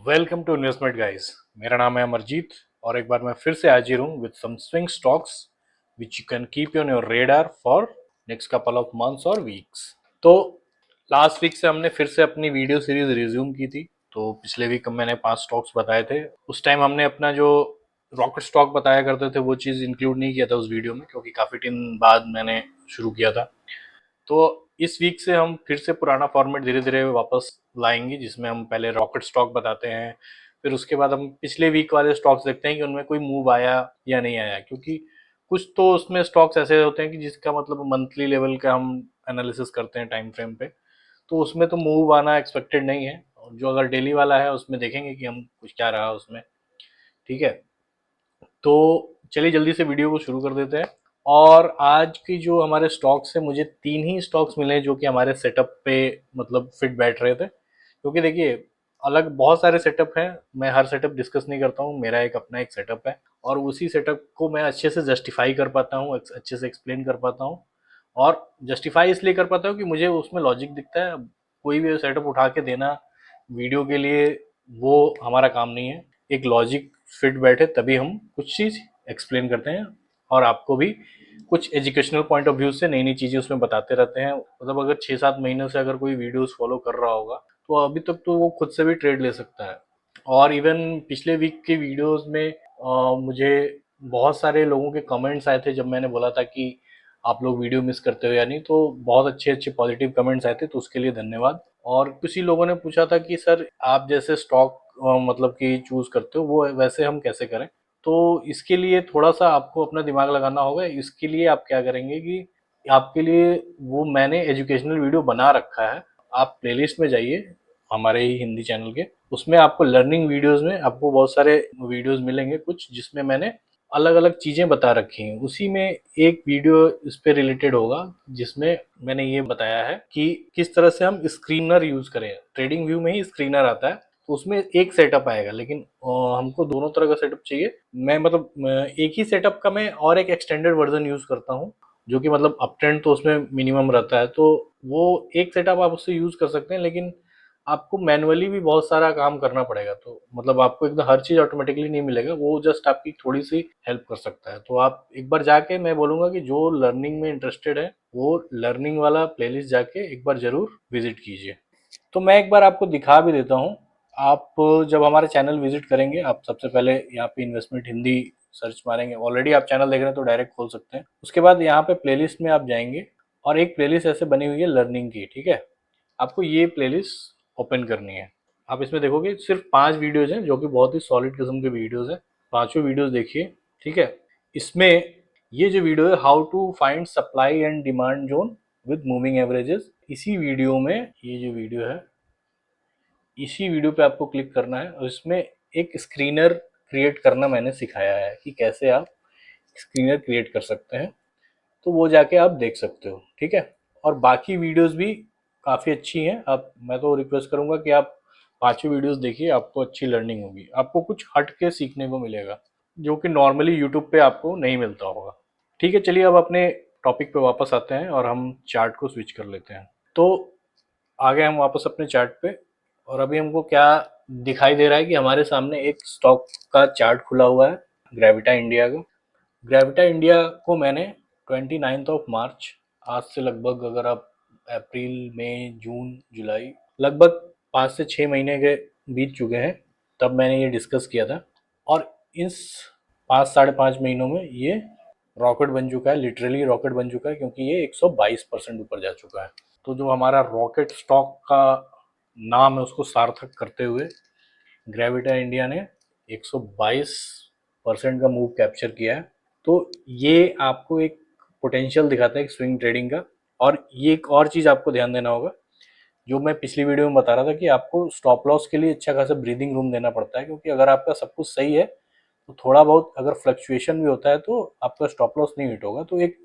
Welcome to investment guys. मेरा नाम है अमरजीत और एक बार मैं फिर से हाजिर हूँ with some swing stocks which you can keep on your radar for next couple of months और वीक्स। तो लास्ट वीक से हमने फिर से अपनी वीडियो सीरीज रिज्यूम की थी। तो पिछले वीक मैंने 5 स्टॉक्स बताए थे। उस टाइम हमने अपना जो रॉकेट स्टॉक बताया करते थे वो चीज़ इंक्लूड नहीं किया था उस वीडियो में, क्योंकि काफ़ी दिन बाद मैंने शुरू किया था। तो इस वीक से हम फिर से पुराना फॉर्मेट धीरे धीरे वापस लाएंगे, जिसमें हम पहले रॉकेट स्टॉक बताते हैं, फिर उसके बाद हम पिछले वीक वाले स्टॉक्स देखते हैं कि उनमें कोई मूव आया या नहीं आया। क्योंकि कुछ तो उसमें स्टॉक्स ऐसे होते हैं कि जिसका मतलब मंथली लेवल का हम एनालिसिस करते हैं टाइम फ्रेम पे, तो उसमें तो मूव आना एक्सपेक्टेड नहीं है। और जो अगर डेली वाला है उसमें देखेंगे कि हम कुछ क्या रहा उसमें। ठीक है, तो चलिए जल्दी से वीडियो को शुरू कर देते हैं। और आज की जो हमारे स्टॉक्स है, मुझे 3 ही स्टॉक्स मिले जो कि हमारे सेटअप पे मतलब फिट बैठ रहे थे। क्योंकि देखिए, अलग बहुत सारे सेटअप हैं, मैं हर सेटअप डिस्कस नहीं करता हूँ, मेरा एक अपना एक सेटअप है और उसी सेटअप को मैं अच्छे से जस्टिफाई कर पाता हूँ, अच्छे से एक्सप्लेन कर पाता हूँ। और जस्टिफाई इसलिए कर पाता हूँ कि मुझे उसमें लॉजिक दिखता है। कोई भी सेटअप उठा के देना वीडियो के लिए, वो हमारा काम नहीं है। एक लॉजिक फिट बैठे तभी हम कुछ चीज़ एक्सप्लेन करते हैं और आपको भी कुछ एजुकेशनल पॉइंट ऑफ व्यू से नई नई चीज़ें उसमें बताते रहते हैं। मतलब अगर 6-7 महीनों से अगर कोई वीडियोस फॉलो कर रहा होगा तो अभी तक तो वो खुद से भी ट्रेड ले सकता है। और इवन पिछले वीक के वीडियोस में मुझे बहुत सारे लोगों के कमेंट्स आए थे जब मैंने बोला था कि आप लोग वीडियो मिस करते हो या नहीं, तो बहुत अच्छे अच्छे पॉजिटिव कमेंट्स आए थे, तो उसके लिए धन्यवाद। और कुछ ही लोगों ने पूछा था कि सर आप जैसे स्टॉक मतलब कि चूज करते हो वो वैसे हम कैसे करें। तो इसके लिए थोड़ा सा आपको अपना दिमाग लगाना होगा। इसके लिए आप क्या करेंगे कि आपके लिए वो मैंने एजुकेशनल वीडियो बना रखा है। आप प्लेलिस्ट में जाइए हमारे ही हिंदी चैनल के, उसमें आपको लर्निंग वीडियोस में आपको बहुत सारे वीडियोस मिलेंगे कुछ, जिसमें मैंने अलग अलग चीज़ें बता रखी हैं। उसी में एक वीडियो इस पे रिलेटेड होगा जिसमें मैंने ये बताया है कि किस तरह से हम स्क्रीनर यूज़ करें। ट्रेडिंग व्यू में ही स्क्रीनर आता है, तो उसमें एक सेटअप आएगा, लेकिन हमको दोनों तरह का सेटअप चाहिए। मैं मतलब एक ही सेटअप का मैं और एक एक्सटेंडेड वर्जन यूज़ करता हूँ, जो कि मतलब अप ट्रेंड तो उसमें मिनिमम रहता है। तो वो एक सेटअप आप उससे यूज़ कर सकते हैं, लेकिन आपको मैनुअली भी बहुत सारा काम करना पड़ेगा। तो मतलब आपको एकदम हर चीज़ ऑटोमेटिकली नहीं मिलेगा, वो जस्ट आपकी थोड़ी सी हेल्प कर सकता है। तो आप एक बार जाके, मैं बोलूँगा कि जो लर्निंग में इंटरेस्टेड है वो लर्निंग वाला प्लेलिस्ट जाके एक बार ज़रूर विजिट कीजिए। तो मैं एक बार आपको दिखा भी देता हूँ। आप जब हमारे चैनल विजिट करेंगे, आप सबसे पहले यहाँ पे इन्वेस्टमेंट हिंदी सर्च मारेंगे। ऑलरेडी आप चैनल देख रहे हैं तो डायरेक्ट खोल सकते हैं। उसके बाद यहाँ पे प्लेलिस्ट में आप जाएंगे और एक प्लेलिस्ट ऐसे बनी हुई है लर्निंग की। ठीक है, आपको ये प्लेलिस्ट ओपन करनी है। आप इसमें देखोगे सिर्फ 5 वीडियोज हैं जो कि बहुत ही सॉलिड किस्म के वीडियोज हैं। पांचों वीडियोज देखिए। ठीक है, इसमें ये जो वीडियो है, how to find supply and demand zone with moving averages, इसी वीडियो में ये जो वीडियो है, इसी वीडियो पे आपको क्लिक करना है और इसमें एक स्क्रीनर क्रिएट करना मैंने सिखाया है कि कैसे आप स्क्रीनर क्रिएट कर सकते हैं। तो वो जाके आप देख सकते हो। ठीक है, और बाकी वीडियोस भी काफ़ी अच्छी हैं। आप, मैं तो रिक्वेस्ट करूंगा कि आप पांचों वीडियोस देखिए, आपको अच्छी लर्निंग होगी, आपको कुछ हट के सीखने को मिलेगा जो कि नॉर्मली यूट्यूब पे आपको नहीं मिलता होगा। ठीक है, चलिए अब अपने टॉपिक पे वापस आते हैं और हम चार्ट को स्विच कर लेते हैं। तो आ गए हम वापस अपने चार्ट पे, और अभी हमको क्या दिखाई दे रहा है कि हमारे सामने एक स्टॉक का चार्ट खुला हुआ है, ग्रेविटा इंडिया का। ग्रेविटा इंडिया को मैंने 29 मार्च, आज से लगभग अगर आप अप्रैल मई जून जुलाई, लगभग 5 से 6 महीने के बीत चुके हैं, तब मैंने ये डिस्कस किया था। और इस 5 साढ़े 5 महीनों में ये रॉकेट बन चुका है, लिटरली रॉकेट बन चुका है, क्योंकि ये 122% ऊपर जा चुका है। तो जो हमारा रॉकेट स्टॉक का नाम है उसको सार्थक करते हुए ग्रेविटा इंडिया ने 122% का मूव कैप्चर किया है। तो ये आपको एक पोटेंशियल दिखाता है एक स्विंग ट्रेडिंग का। और ये एक और चीज़ आपको ध्यान देना होगा, जो मैं पिछली वीडियो में बता रहा था, कि आपको स्टॉप लॉस के लिए अच्छा खासा ब्रीदिंग रूम देना पड़ता है। क्योंकि अगर आपका सब कुछ सही है तो थोड़ा बहुत अगर फ्लक्चुएशन भी होता है तो आपका स्टॉप लॉस नहीं हिट होगा। तो एक,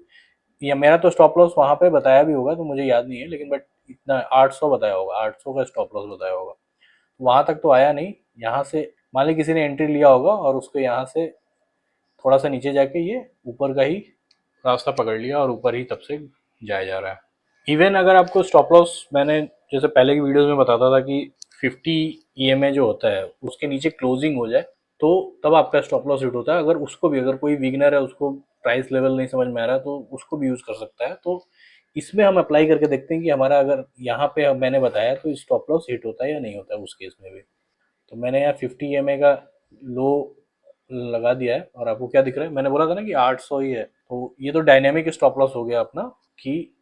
या मेरा तो स्टॉप लॉस वहाँ पे बताया भी होगा तो मुझे याद नहीं है, लेकिन बट इतना 800 बताया होगा, 800 का स्टॉप लॉस बताया होगा। वहां तक तो आया नहीं। यहाँ से मान ली किसी ने एंट्री लिया होगा और उसको यहाँ से थोड़ा सा नीचे जाके ये ऊपर का ही रास्ता पकड़ लिया और ऊपर ही तब से जाया जा रहा है। इवन अगर आपको स्टॉप लॉस, मैंने जैसे पहले की वीडियोस में बताता था कि 50 EMA जो होता है उसके नीचे क्लोजिंग हो जाए तो तब आपका स्टॉप लॉस हिट होता है। अगर उसको भी, अगर कोई बिगिनर है उसको प्राइस लेवल नहीं समझ में आ रहा तो उसको भी यूज कर सकता है। तो इसमें हम अप्लाई करके देखते हैं कि हमारा अगर यहाँ पे मैंने बताया तो स्टॉप लॉस हिट होता है या नहीं होता है उस केस में भी। तो मैंने यहाँ 50 EMA का लो लगा दिया है और आपको क्या दिख रहा है, मैंने बोला था ना कि 800 ही है, तो ये तो डायनेमिक स्टॉप लॉस हो गया अपना कि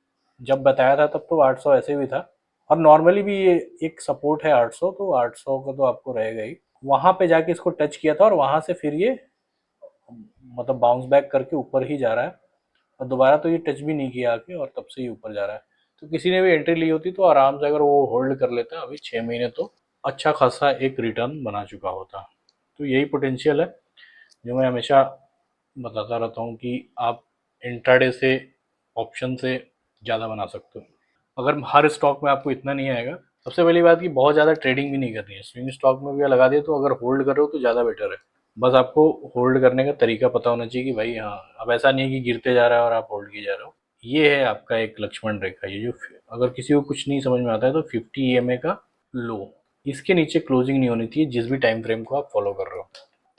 जब बताया था तब तो 800 ऐसे भी था। और नॉर्मली भी ये एक सपोर्ट है 800, तो 800 का तो आपको रहेगा ही। वहां पे जाके इसको टच किया था और वहां से फिर ये मतलब बाउंस बैक करके ऊपर ही जा रहा है और दोबारा तो ये टच भी नहीं किया आके और तब से ही ऊपर जा रहा है। तो किसी ने भी एंट्री ली होती तो आराम से अगर वो होल्ड कर लेता अभी 6 महीने तो अच्छा खासा एक रिटर्न बना चुका होता। तो यही पोटेंशियल है जो मैं हमेशा बताता रहता हूँ कि आप इंट्राडे से ऑप्शन से ज़्यादा बना सकते हो। अगर हर स्टॉक में आपको इतना नहीं आएगा, सबसे पहली बात कि बहुत ज़्यादा ट्रेडिंग भी नहीं करनी है। स्विंग स्टॉक में भी लगा दे तो अगर होल्ड कर रहे हो तो ज़्यादा बेटर है। बस आपको होल्ड करने का तरीका पता होना चाहिए कि भाई हाँ, अब ऐसा नहीं है कि गिरते जा रहा है और आप होल्ड किए जा रहे हो। ये है आपका एक लक्ष्मण रेखा। ये जो अगर किसी को कुछ नहीं समझ में आता है तो 50 EMA का लो, इसके नीचे क्लोजिंग नहीं होनी चाहिए जिस भी टाइम फ्रेम को आप फॉलो कर रहे हो।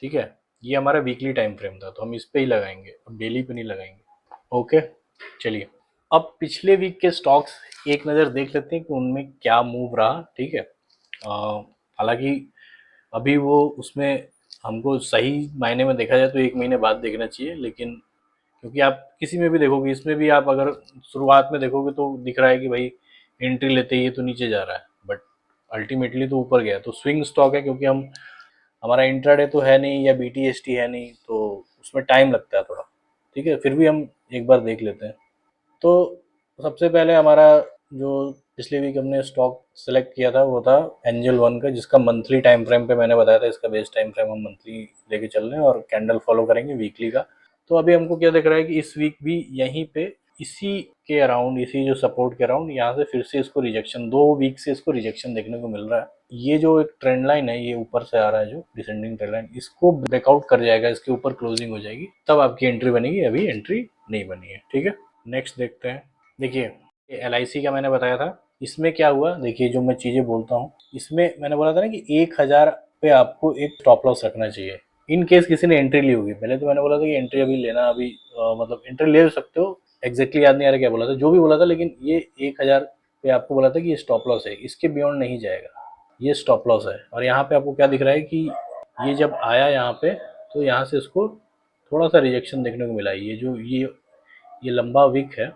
ठीक है, ये हमारा वीकली टाइम फ्रेम था तो हम इस पे ही लगाएंगे, अब डेली पे नहीं लगाएंगे। ओके, चलिए अब पिछले वीक के स्टॉक्स एक नज़र देख लेते हैं कि उनमें क्या मूव रहा। ठीक है, हालांकि अभी वो उसमें हमको सही मायने में देखा जाए तो 1 महीने बाद देखना चाहिए, लेकिन क्योंकि आप किसी में भी देखोगे, इसमें भी आप अगर शुरुआत में देखोगे तो दिख रहा है कि भाई एंट्री लेते ही ये तो नीचे जा रहा है, बट अल्टीमेटली तो ऊपर गया। तो स्विंग स्टॉक है क्योंकि हम हमारा इंट्राडे तो है नहीं या BTST है नहीं, तो उसमें टाइम लगता है थोड़ा। ठीक है, फिर भी हम एक बार देख लेते हैं। तो सबसे पहले हमारा जो पिछले वीक हमने स्टॉक सेलेक्ट किया था वो था एंजल वन का, जिसका मंथली टाइम फ्रेम पे मैंने बताया था इसका बेस्ट टाइम फ्रेम हम मंथली लेके चल रहे हैं और कैंडल फॉलो करेंगे वीकली का। तो अभी हमको क्या दिख रहा है कि इस वीक भी यहीं पे इसी के अराउंड, इसी जो सपोर्ट के अराउंड यहाँ से फिर से इसको रिजेक्शन, 2 वीक से इसको रिजेक्शन देखने को मिल रहा है। ये जो एक ट्रेंड लाइन है ये ऊपर से आ रहा है जो डिसेंडिंग ट्रेंड लाइन, इसको ब्रेकआउट कर जाएगा, इसके ऊपर क्लोजिंग हो जाएगी तब आपकी एंट्री बनेगी, अभी एंट्री नहीं बनी है। ठीक है, नेक्स्ट देखते हैं। देखिए LIC का मैंने बताया था, इसमें क्या हुआ देखिए, जो मैं चीज़ें बोलता हूँ इसमें मैंने बोला था ना कि 1000 पे आपको एक स्टॉप लॉस रखना चाहिए इन केस किसी ने एंट्री ली होगी। पहले तो मैंने बोला था कि एंट्री अभी लेना, अभी मतलब एंट्री ले सकते हो, एग्जैक्टली याद नहीं आ रहा क्या बोला था, जो भी बोला था, लेकिन ये 1000 पे आपको बोला था कि ये स्टॉप लॉस है, इसके बियॉन्ड नहीं जाएगा, ये स्टॉप लॉस है। और यहाँ पे आपको क्या दिख रहा है कि ये जब आया यहाँ पे तो यहाँ से इसको थोड़ा सा रिजेक्शन देखने को मिला है। ये जो ये लंबा विक है,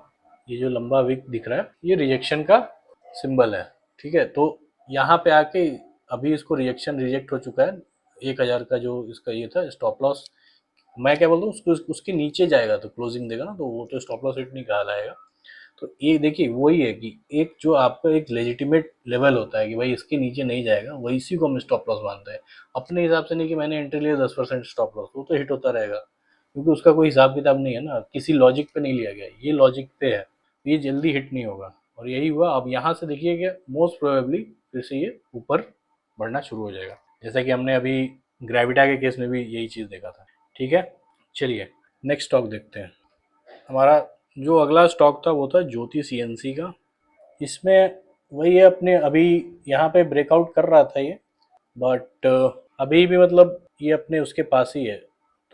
ये जो लंबा विक दिख रहा है ये रिजेक्शन का सिंबल है। ठीक है, तो यहाँ पे आके अभी इसको रिजेक्ट हो चुका है। 1000 का जो इसका ये था स्टॉप लॉस, मैं क्या बोलता हूँ उसको, उसके नीचे जाएगा तो क्लोजिंग देगा ना, तो वो तो स्टॉप लॉस हिट नहीं कहलाएगा। तो ये देखिए वही है कि एक जो आपका एक लेजिटिमेट लेवल होता है कि भाई इसके नीचे नहीं जाएगा, वही इसी को हम स्टॉप लॉस मानते हैं। अपने हिसाब से नहीं कि मैंने एंट्री लिया 10% स्टॉप लॉस, वो तो हिट होता रहेगा क्योंकि उसका कोई हिसाब किताब नहीं है ना, किसी लॉजिक पे नहीं लिया गया, ये लॉजिक पे है, ये जल्दी हिट नहीं होगा। और यही हुआ। अब यहाँ से देखिए कि मोस्ट प्रोबेबली फिर से ये ऊपर बढ़ना शुरू हो जाएगा, जैसा कि हमने अभी ग्रेविटा के केस में भी यही चीज़ देखा था। ठीक है, चलिए नेक्स्ट स्टॉक देखते हैं। हमारा जो अगला स्टॉक था वो था ज्योति CNC का। इसमें वही है, अपने अभी यहाँ पे ब्रेकआउट कर रहा था ये, बट अभी भी मतलब ये अपने उसके पास ही है,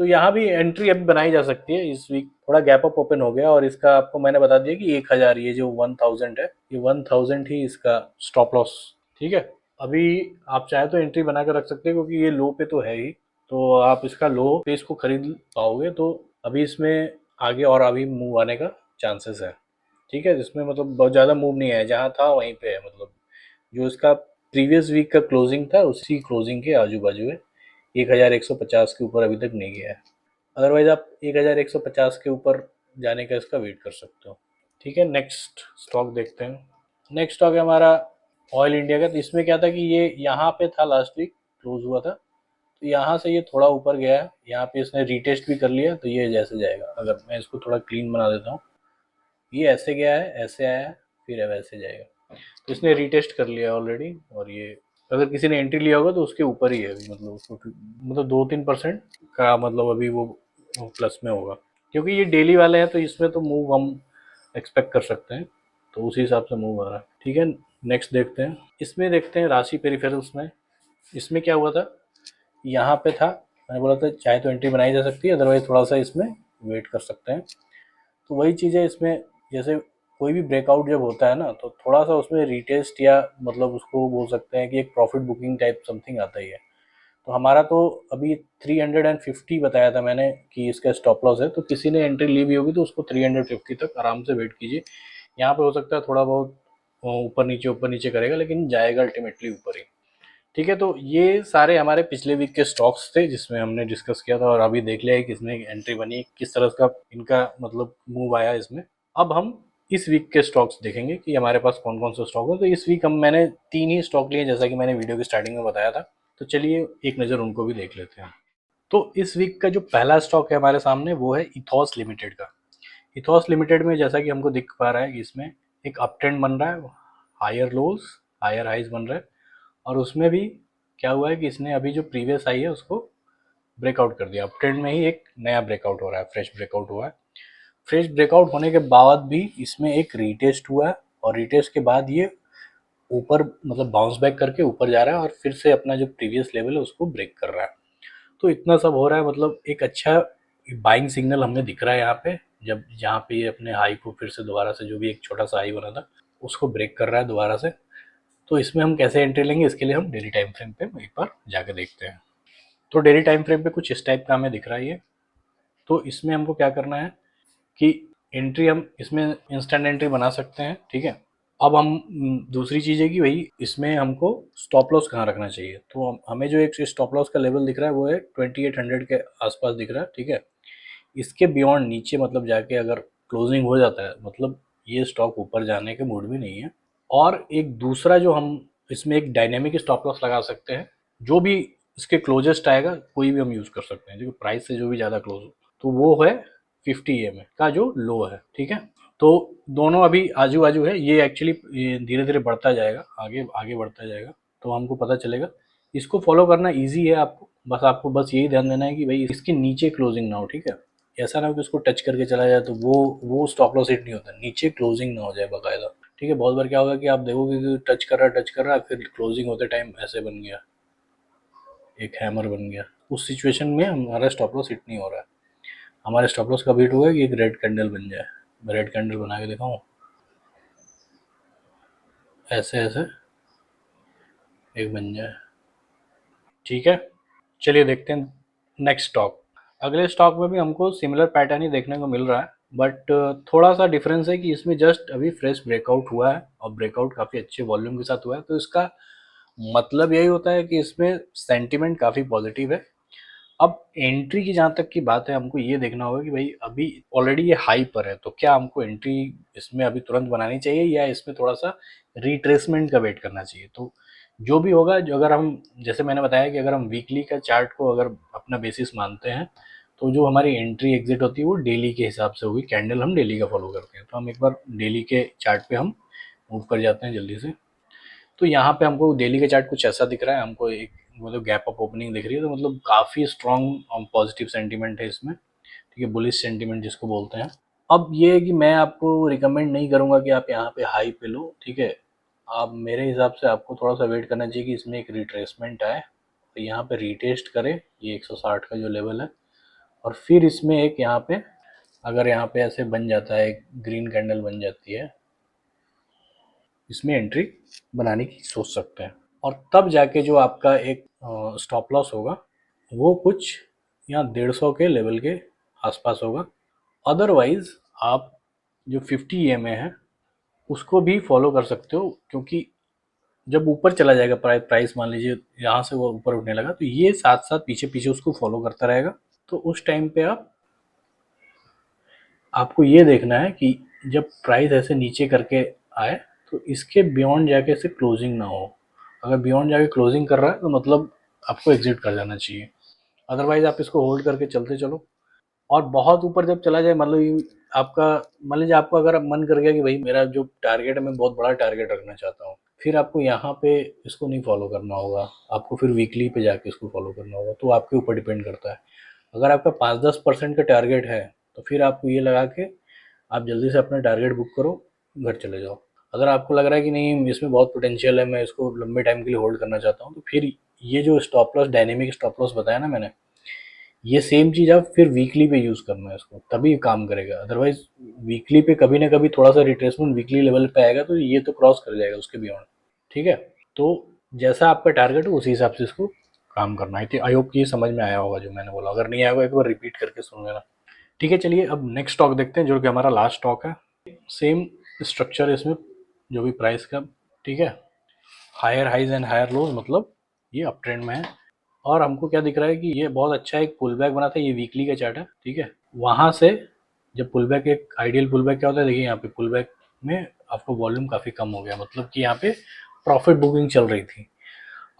तो यहाँ भी एंट्री अभी बनाई जा सकती है। इस वीक थोड़ा गैप अप ओपन हो गया और इसका आपको मैंने बता दिया कि 1000, ये जो 1000 है, ये 1000 ही इसका स्टॉप लॉस। ठीक है, अभी आप चाहे तो एंट्री बना कर रख सकते हैं क्योंकि ये लो पे तो है ही, तो आप इसका लो पे इसको खरीद पाओगे। तो अभी इसमें आगे और अभी मूव आने का चांसेस है। ठीक है, इसमें मतलब बहुत ज़्यादा मूव नहीं है, जहाँ था वहीं पे है, मतलब जो इसका प्रीवियस वीक का क्लोजिंग था उसी क्लोजिंग के आजू बाजू है। 1150 के ऊपर अभी तक नहीं गया है। अदरवाइज आप 1150 के ऊपर जाने का इसका वेट कर सकते हो। ठीक है, नेक्स्ट स्टॉक देखते हैं। नेक्स्ट स्टॉक है हमारा ऑयल इंडिया का। तो इसमें क्या था कि ये यहाँ पे था, लास्ट वीक क्लोज हुआ था, तो यहाँ से ये थोड़ा ऊपर गया है, यहाँ पे इसने रीटेस्ट भी कर लिया, तो ये जैसे जाएगा, अगर मैं इसको थोड़ा क्लीन बना देता हूँ, ये ऐसे गया है, ऐसे आया है, फिर वैसे जाएगा। तो इसने रीटेस्ट कर लिया ऑलरेडी, और ये अगर किसी ने एंट्री लिया होगा तो उसके ऊपर ही है अभी, मतलब उसको मतलब 2-3% का मतलब अभी वो प्लस में होगा, क्योंकि ये डेली वाले हैं तो इसमें तो मूव हम एक्सपेक्ट कर सकते हैं। तो उसी हिसाब से मूव आ रहा है। ठीक है, नेक्स्ट देखते हैं। इसमें देखते हैं राशि पेरिफेरल्स में। इसमें क्या हुआ था, यहाँ पे था, मैंने बोला था चाहे तो एंट्री बनाई जा सकती है, अदरवाइज थोड़ा सा इसमें वेट कर सकते हैं। तो वही चीज़ है इसमें, जैसे कोई भी ब्रेकआउट जब होता है ना, तो थोड़ा सा उसमें रीटेस्ट या मतलब उसको बोल सकते हैं कि एक प्रॉफिट बुकिंग टाइप समथिंग आता ही है। तो हमारा तो अभी 350 बताया था मैंने कि इसका स्टॉप लॉस है, तो किसी ने एंट्री ली हुई होगी तो उसको 350 तक आराम से वेट कीजिए। यहाँ पे हो सकता है थोड़ा बहुत ऊपर नीचे करेगा, लेकिन जाएगा अल्टीमेटली ऊपर ही। ठीक है, तो ये सारे हमारे पिछले वीक के स्टॉक्स थे जिसमें हमने डिस्कस किया था, और अभी देख लिया है कि इसमें एंट्री बनी, किस तरह का इनका मतलब मूव आया इसमें। अब हम इस वीक के स्टॉक्स देखेंगे कि हमारे पास कौन कौन से स्टॉक है। तो इस वीक मैंने 3 ही स्टॉक लिए, जैसा कि मैंने वीडियो की स्टार्टिंग में बताया था। तो चलिए एक नज़र उनको भी देख लेते हैं। तो इस वीक का जो पहला स्टॉक है हमारे सामने, वो है इथॉस लिमिटेड का। इथॉस लिमिटेड में जैसा कि हमको दिख पा रहा है कि इसमें एक अप ट्रेंड बन रहा है, हायर लोज हायर हाइज बन रहे हैं, और उसमें भी क्या हुआ है कि इसने अभी जो प्रीवियस हाई है उसको ब्रेकआउट कर दिया। अप ट्रेंड में ही एक नया ब्रेकआउट हो रहा है, फ्रेश ब्रेकआउट हुआ है। फ्रेश ब्रेकआउट होने के बाद भी इसमें एक रीटेस्ट हुआ है, और रीटेस्ट के बाद ये ऊपर मतलब बाउंस बैक करके ऊपर जा रहा है, और फिर से अपना जो प्रीवियस लेवल है उसको ब्रेक कर रहा है। तो इतना सब हो रहा है, मतलब एक अच्छा बाइंग सिग्नल हमें दिख रहा है यहाँ पे, जब जहाँ पे ये अपने हाई को फिर से दोबारा से, जो भी एक छोटा सा हाई बना था उसको ब्रेक कर रहा है दोबारा से। तो इसमें हम कैसे एंट्री लेंगे, इसके लिए हम डेली टाइम फ्रेम पे एक बार जाकर देखते हैं। तो डेली टाइम फ्रेम पे कुछ इस टाइप का हमें दिख रहा है ये। तो इसमें हमको क्या करना है कि एंट्री हम इसमें इंस्टेंट एंट्री बना सकते हैं। ठीक है, अब हम दूसरी चीज़ है कि भाई इसमें हमको स्टॉप लॉस कहाँ रखना चाहिए। तो हमें जो एक स्टॉप लॉस का लेवल दिख रहा है वो है 2800 के आसपास दिख रहा है। ठीक है, इसके बियॉन्ड नीचे मतलब जाके अगर क्लोजिंग हो जाता है, मतलब ये स्टॉक ऊपर जाने के मूड में नहीं है। और एक दूसरा जो हम इसमें एक डायनेमिक स्टॉप लॉस लगा सकते हैं, जो भी इसके क्लोजेस्ट आएगा कोई भी हम यूज़ कर सकते हैं, जो प्राइस से जो भी ज़्यादा क्लोज हो, तो वो है 50 EMA का जो लो है। ठीक है, तो दोनों अभी आजू बाजू है, ये एक्चुअली धीरे धीरे बढ़ता जाएगा, आगे आगे बढ़ता जाएगा, तो हमको पता चलेगा। इसको फॉलो करना ईजी है, आपको बस यही ध्यान देना है कि भाई इसके नीचे क्लोजिंग ना हो। ठीक है, ऐसा ना हो कि उसको टच करके चला जाए तो वो स्टॉप लॉस हिट नहीं होता, नीचे क्लोजिंग ना हो जाए बाकायदा। ठीक है, बहुत बार क्या होगा कि आप देखोगे कि टच कर रहा है, फिर क्लोजिंग होते टाइम ऐसे बन गया, एक हैमर बन गया। उस सिचुएशन में हमारा स्टॉप लॉस हिट नहीं हो रहा है। हमारे स्टॉप लॉस कब हिट होगा कि एक रेड कैंडल बन जाए। मैं रेड कैंडल बना के दिखाऊं, ऐसे ऐसे एक बन जाए। ठीक है, चलिए देखते हैं नेक्स्ट स्टॉक। अगले स्टॉक में भी हमको सिमिलर पैटर्न ही देखने को मिल रहा है, बट थोड़ा सा डिफरेंस है कि इसमें जस्ट अभी फ्रेश ब्रेकआउट हुआ है, और ब्रेकआउट काफ़ी अच्छे वॉल्यूम के साथ हुआ है। तो इसका मतलब यही होता है कि इसमें सेंटिमेंट काफ़ी पॉजिटिव है। अब एंट्री की जहाँ तक की बात है, हमको ये देखना होगा कि भाई अभी ऑलरेडी ये हाई पर है, तो क्या हमको एंट्री इसमें अभी तुरंत बनानी चाहिए, या इसमें थोड़ा सा रिट्रेसमेंट का वेट करना चाहिए। तो जो भी होगा, जो अगर हम, जैसे मैंने बताया कि अगर हम वीकली का चार्ट को अगर अपना बेसिस मानते हैं, तो जो हमारी एंट्री एग्जिट होती है वो डेली के हिसाब से होगी, कैंडल हम डेली का फॉलो करते हैं। तो हम एक बार डेली के चार्ट पे हम मूव कर जाते हैं जल्दी से। तो यहाँ पे हमको डेली का चार्ट कुछ ऐसा दिख रहा है, हमको एक मतलब गैप अप ओपनिंग दिख रही है, तो मतलब काफ़ी स्ट्रॉन्ग पॉजिटिव सेंटीमेंट है इसमें। ठीक है, बुलिश सेंटीमेंट जिसको बोलते हैं। अब ये है कि मैं आपको रिकमेंड नहीं करूँगा कि आप यहाँ पे हाई पे लो। ठीक है, आप मेरे हिसाब से आपको थोड़ा सा वेट करना चाहिए कि इसमें एक रिट्रेसमेंट आए, तो यहाँ पे रीटेस्ट करे ये 160 का जो लेवल है, और फिर इसमें एक यहाँ पे, अगर यहाँ पे ऐसे बन जाता है, एक ग्रीन कैंडल बन जाती है, इसमें एंट्री बनाने की सोच सकते हैं। और तब जाके जो आपका एक स्टॉप लॉस होगा वो कुछ यहाँ 150 के लेवल के आसपास होगा। अदरवाइज आप जो 50 EMA है उसको भी फॉलो कर सकते हो, क्योंकि जब ऊपर चला जाएगा प्राइस मान लीजिए यहाँ से वो ऊपर उठने लगा, तो ये साथ साथ पीछे पीछे उसको फॉलो करता रहेगा। तो उस टाइम पे आपको ये देखना है कि जब प्राइस ऐसे नीचे करके आए, तो इसके बियॉन्ड जाके से क्लोजिंग ना हो। अगर बियॉन्ड जाके क्लोजिंग कर रहा है तो मतलब आपको एग्जिट कर जाना चाहिए, अदरवाइज आप इसको होल्ड करके चलते चलो। और बहुत ऊपर जब चला जाए, मतलब आपका, मान लीजिए आपको अगर मन कर गया कि भाई मेरा जो टारगेट है मैं बहुत बड़ा टारगेट रखना चाहता हूँ, फिर आपको यहाँ पे इसको नहीं फॉलो करना होगा, आपको फिर वीकली पे जाके इसको फॉलो करना होगा। तो आपके ऊपर डिपेंड करता है। अगर आपका 5-10% का टारगेट है, तो फिर आपको ये लगा के आप जल्दी से अपना टारगेट बुक करो, घर चले जाओ। अगर आपको लग रहा है कि नहीं इसमें बहुत पोटेंशियल है, मैं इसको लंबे टाइम के लिए होल्ड करना चाहता हूँ, तो फिर ये जो stop loss, dynamic stop loss बताया ना मैंने, ये सेम चीज़ आप फिर वीकली पे यूज़ करना है इसको, तभी काम करेगा। अदरवाइज वीकली पे कभी ना कभी थोड़ा सा रिट्रेसमेंट वीकली लेवल पे आएगा तो ये तो क्रॉस कर जाएगा उसके बियॉन्ड। ठीक है, तो जैसा आपका टारगेट हो उसी हिसाब से इसको काम करना है। आई होप कि ये समझ में आया होगा जो मैंने बोला, अगर नहीं आया होगा एक बार रिपीट करके सुन लेना। ठीक है, चलिए अब नेक्स्ट स्टॉक देखते हैं जो कि हमारा लास्ट स्टॉक है। सेम स्ट्रक्चर है इसमें जो भी प्राइस का। ठीक है, higher highs and higher lows, मतलब ये अप ट्रेंड में है। और हमको क्या दिख रहा है कि ये बहुत अच्छा एक पुल बैक बना था, ये वीकली का चार्ट है। ठीक है, वहां से जब पुल बैक, एक आइडियल पुल बैक क्या होता है, देखिए यहाँ पे पुल बैक में आपको वॉल्यूम काफी कम हो गया, मतलब कि यहाँ पे प्रॉफिट बुकिंग चल रही थी।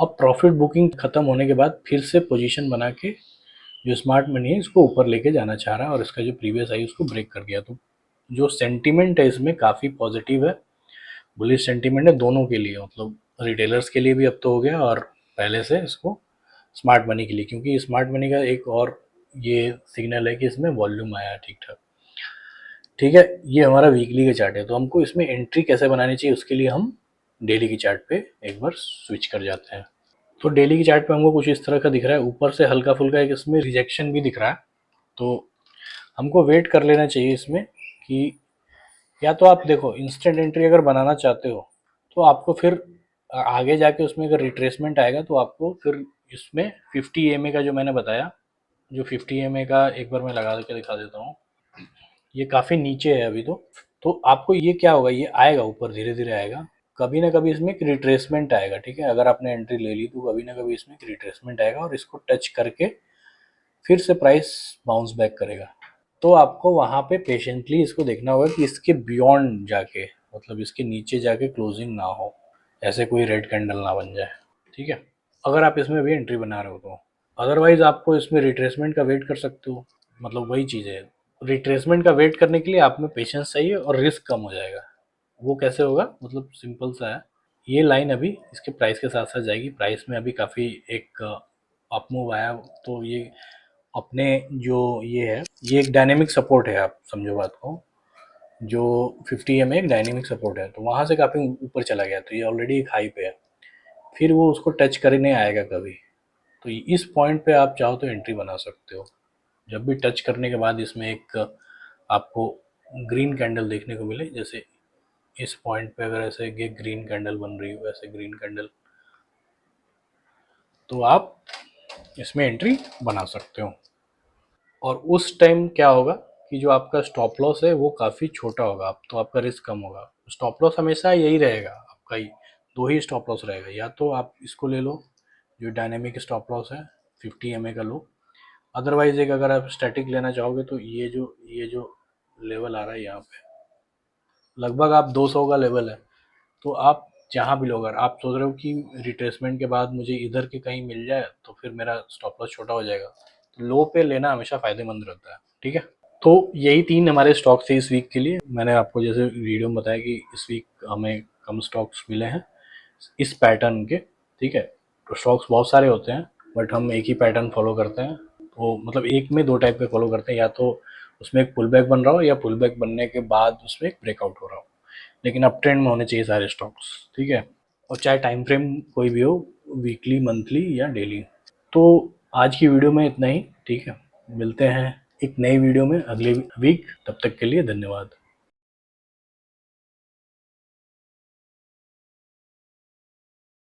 अब प्रॉफिट बुकिंग खत्म होने के बाद फिर से पोजीशन बना के जो स्मार्ट मनी है इसको ऊपर लेके जाना चाह रहा है, और इसका जो प्रीवियस आई उसको ब्रेक कर गया। तो जो सेंटीमेंट है इसमें काफ़ी पॉजिटिव है, बुलिश सेंटीमेंट है दोनों के लिए, मतलब रिटेलर्स के लिए भी अब तो हो गया, और पहले से इसको स्मार्ट मनी के लिए, क्योंकि स्मार्ट मनी का एक और ये सिग्नल है कि इसमें वॉल्यूम आया ठीक ठाक। ठीक है, ये हमारा वीकली का चार्ट है, तो हमको इसमें एंट्री कैसे बनानी चाहिए उसके लिए हम डेली की चार्ट पे एक बार स्विच कर जाते हैं। तो डेली की चार्ट पे हमको कुछ इस तरह का दिख रहा है, ऊपर से हल्का फुल्का एक इसमें रिजेक्शन भी दिख रहा है। तो हमको वेट कर लेना चाहिए इसमें कि, या तो आप देखो इंस्टेंट एंट्री अगर बनाना चाहते हो तो आपको फिर आगे जाके उसमें अगर रिट्रेसमेंट आएगा तो आपको फिर इसमें 50 EMA का जो मैंने बताया, जो 50 EMA का एक बार मैं लगा के दिखा देता हूँ, ये काफ़ी नीचे है अभी तो आपको ये क्या होगा, ये आएगा ऊपर धीरे धीरे आएगा, कभी ना कभी इसमें एक रिट्रेसमेंट आएगा। ठीक है, अगर आपने एंट्री ले ली तो कभी ना कभी इसमें एक रिट्रेसमेंट आएगा और इसको टच करके फिर से प्राइस बाउंस बैक करेगा। तो आपको वहाँ पे पेशेंटली इसको देखना होगा कि इसके बियॉन्ड जाके, मतलब इसके नीचे जाके क्लोजिंग ना हो, ऐसे कोई रेड कैंडल ना बन जाए। ठीक है, अगर आप इसमें भी एंट्री बना रहे हो तो। अदरवाइज आपको इसमें रिट्रेसमेंट का वेट कर सकते हो, मतलब वही चीज़ है, रिट्रेसमेंट का वेट करने के लिए आप में पेशेंस चाहिए और रिस्क कम हो जाएगा। वो कैसे होगा, मतलब सिंपल सा है, ये लाइन अभी इसके प्राइस के साथ साथ जाएगी, प्राइस में अभी काफ़ी एक अप मूव आया, तो ये अपने जो ये है, ये एक डायनेमिक सपोर्ट है, आप समझो बात को, जो 50 EMA एक डायनेमिक सपोर्ट है, तो वहाँ से काफ़ी ऊपर चला गया, तो ये ऑलरेडी एक हाई पे है, फिर वो उसको टच करने आएगा कभी, तो इस पॉइंट पे आप चाहो तो एंट्री बना सकते हो। जब भी टच करने के बाद इसमें एक आपको ग्रीन कैंडल देखने को मिले, जैसे इस पॉइंट पे अगर ऐसे ये ग्रीन कैंडल बन रही हो, ऐसे ग्रीन कैंडल, तो आप इसमें एंट्री बना सकते हो। और उस टाइम क्या होगा कि जो आपका स्टॉप लॉस है वो काफ़ी छोटा होगा, आप तो आपका रिस्क कम होगा। स्टॉप लॉस हमेशा यही रहेगा आपका, ही दो ही स्टॉप लॉस रहेगा, या तो आप इसको ले लो जो डायनेमिक स्टॉप लॉस है 50 EMA का लो, अदरवाइज एक अगर आप स्टैटिक लेना चाहोगे तो ये जो लेवल आ रहा है यहाँ पे लगभग आप 200 का लेवल है, तो आप जहाँ भी लो, अगर आप सोच रहे हो कि रिट्रेसमेंट के बाद मुझे इधर के कहीं मिल जाए तो फिर मेरा स्टॉप लॉस छोटा हो जाएगा, तो लो पे लेना हमेशा फायदेमंद रहता है। ठीक है, तो यही 3 हमारे स्टॉक थे इस वीक के लिए। मैंने आपको जैसे वीडियो में बताया कि इस वीक हमें कम स्टॉक्स मिले हैं इस पैटर्न के। ठीक है, तो स्टॉक्स बहुत सारे होते हैं बट हम एक ही पैटर्न फॉलो करते हैं, तो मतलब एक में दो टाइप के फॉलो करते हैं, या तो उसमें एक पुल बैक बन रहा हो या पुल बैक बनने के बाद उसमें एक ब्रेकआउट हो रहा हो, लेकिन अप ट्रेंड में होने चाहिए सारे स्टॉक्स। ठीक है, और चाहे टाइम फ्रेम कोई भी हो, वीकली, मंथली या डेली। तो आज की वीडियो में इतना ही। ठीक है, मिलते हैं एक नई वीडियो में अगले वीक, तब तक के लिए धन्यवाद।